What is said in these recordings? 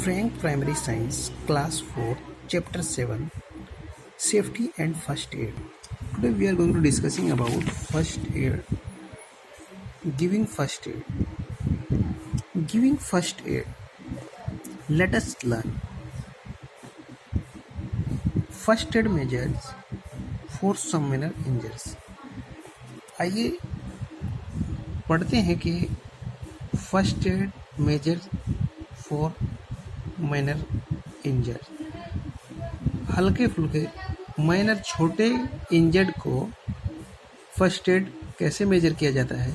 Frank Primary Science, Class 4, Chapter 7, Safety and First Aid. Today we are going to discussing about first aid. Giving first aid. Giving first aid. Let us learn first aid measures for some minor injuries. आइए पढ़ते हैं कि first aid measure for minor injury. हल्के फुल्के minor छोटे injured को first aid कैसे major किया जाता है।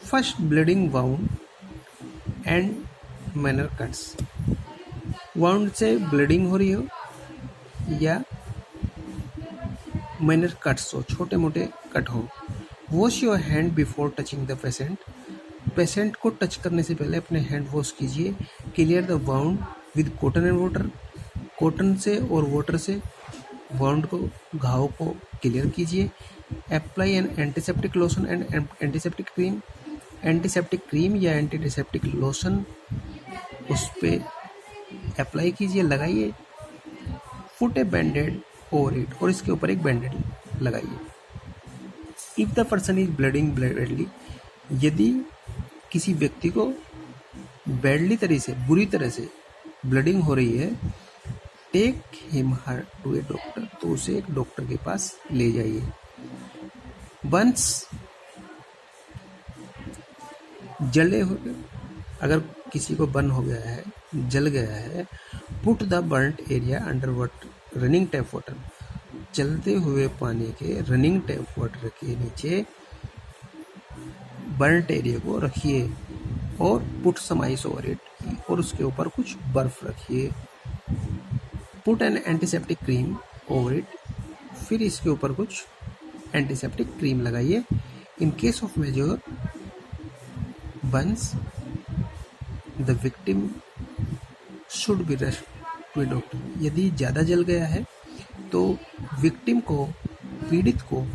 First bleeding wound and minor cuts. Wound से ब्लीडिंग हो रही हो या माइनर कट्स हो, छोटे मोटे कट हो। Wash your hand before touching the patient. Patient को टच करने से पहले अपने हैंड वॉश कीजिए। Clear the wound with cotton and water. Cotton से और वाटर से वाउंड को, घाव को क्लियर कीजिए। Apply N antiseptic lotion and antiseptic cream. Antiseptic cream या एंटीसेप्टिक लोशन उस पर अप्लाई कीजिए, लगाइए। पुट ए बैंडेड ओवर इट, और इसके ऊपर एक बैंडेड लगाइए। If the person is bleeding badly, यदि किसी व्यक्ति को बैडली तरह से, बुरी तरह से ब्लीडिंग हो रही है, take him her to a doctor, तो उसे एक डॉक्टर के पास ले जाइए। वंस जले हो, अगर किसी को बर्न हो गया है, जल गया है, put the burnt area under water running tap water. चलते हुए पानी के रनिंग टैप वाटर के नीचे बर्न्ट एरिया को रखिए और put some ice over it, और उसके ऊपर कुछ बर्फ रखिए। Put an antiseptic cream over it, फिर इसके ऊपर कुछ एंटीसेप्टिक क्रीम लगाइए। In case of major burns the victim should be rushed to a doctor. यदि ज़्यादा जल गया है तो विक्टिम को, पीड़ित को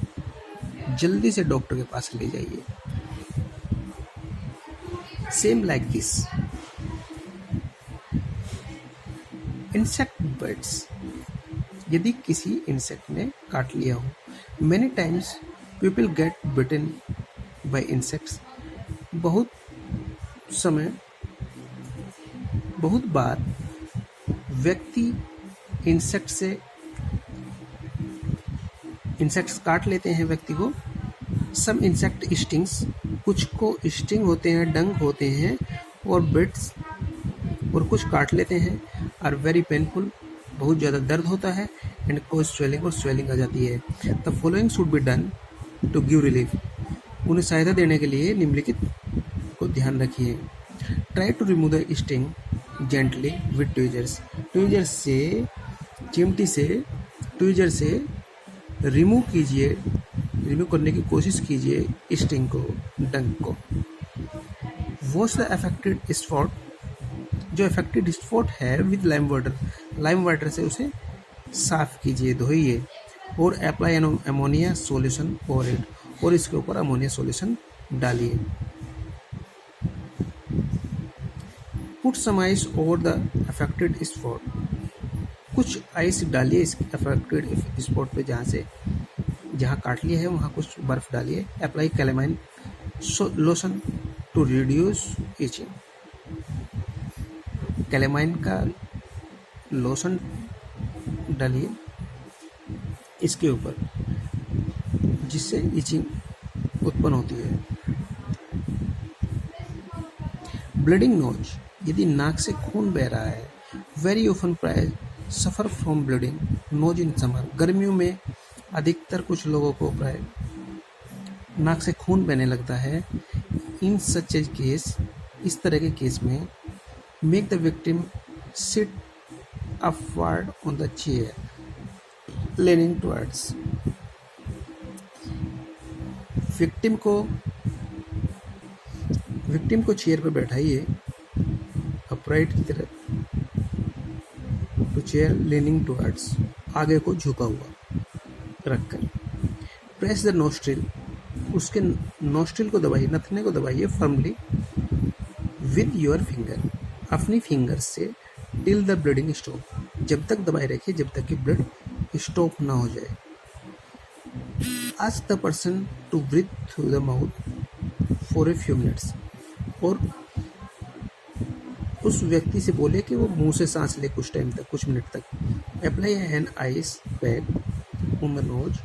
जल्दी से डॉक्टर के पास ले जाइए। Same like this insect bites. यदि किसी इंसेक्ट ने काट लिया हो, many times people get bitten by insects. बहुत बार व्यक्ति इंसेक्ट्स काट लेते हैं व्यक्ति को। सम इंसेक्ट स्टिंग्स, कुछ को स्टिंग होते हैं, डंक होते हैं और बिट्स, और कुछ काट लेते हैं। आर वेरी पेनफुल, बहुत ज़्यादा दर्द होता है। एंड कोज स्वेलिंग, और स्वेलिंग आ जाती है। The following should be done to give relief. उन्हें सहायता देने के लिए निम्नलिखित को ध्यान रखिए। Try to remove the sting gently with tweezers. Tweezer से, चिमटी से, ट्वीजर से रिमूव कीजिए, रिमूव करने की कोशिश कीजिए स्टिंग को, डंक को। वॉश द अफेक्टेड स्पॉट, जो अफेक्टेड स्पॉट है, with lime water. Lime water से उसे साफ कीजिए, धोइए। और apply an ammonia solution over it, और इसके ऊपर अमोनिया सॉल्यूशन डालिए। Put some ice over the affected spot, कुछ आइस डालिए इस अफेक्टेड स्पॉट पे, जहाँ काट लिया है वहाँ कुछ बर्फ डालिए। Apply calamine lotion to reduce itching. Calamine का लोशन डालिए इसके ऊपर, जिससे इचिंग उत्पन्न होती है। ब्लीडिंग नोज, यदि नाक से खून बह रहा है, वेरी ऑफन प्राय suffer from bleeding nose in summer. गर्मियों में अधिकतर कुछ लोगों को प्राय नाक से खून बहने लगता है। इन सच ए केस, इस तरह के केस में, make the victim sit upward on the chair leaning towards। Victim को चेयर पर बैठाइए अपराइट की तरह, तो चेयर leaning towards, आगे को झुका हुआ रखकर। प्रेस द नोस्ट्रिल, उसके नोस्ट्रिल को दबाइए, नथने को दबाइए फर्मली विद योर फिंगर, अपनी फिंगर से टिल द ब्लीडिंग स्टॉप, जब तक दबाए रखिए जब तक कि ब्लड स्टॉप ना हो जाए। Ask the person to breathe through the mouth for a few minutes, और उस व्यक्ति से बोले कि वो मुंह से सांस ले कुछ टाइम तक, कुछ मिनट तक। Apply an ice pack on the nose,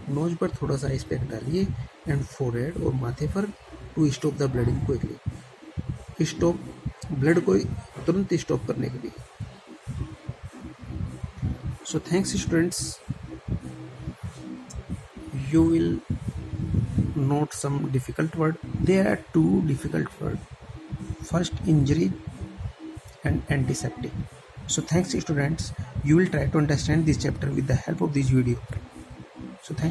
nose पर थोड़ा सा आइस पैक डालिए, एंड फोरहेड और माथे पर, to stop the bleeding quickly, stop blood को तुरंत स्टॉप करने के लिए। So thanks students, you will note some difficult word. There are two difficult words. First, injury and antiseptic. So thanks students, you will try to understand this chapter with the help of this video.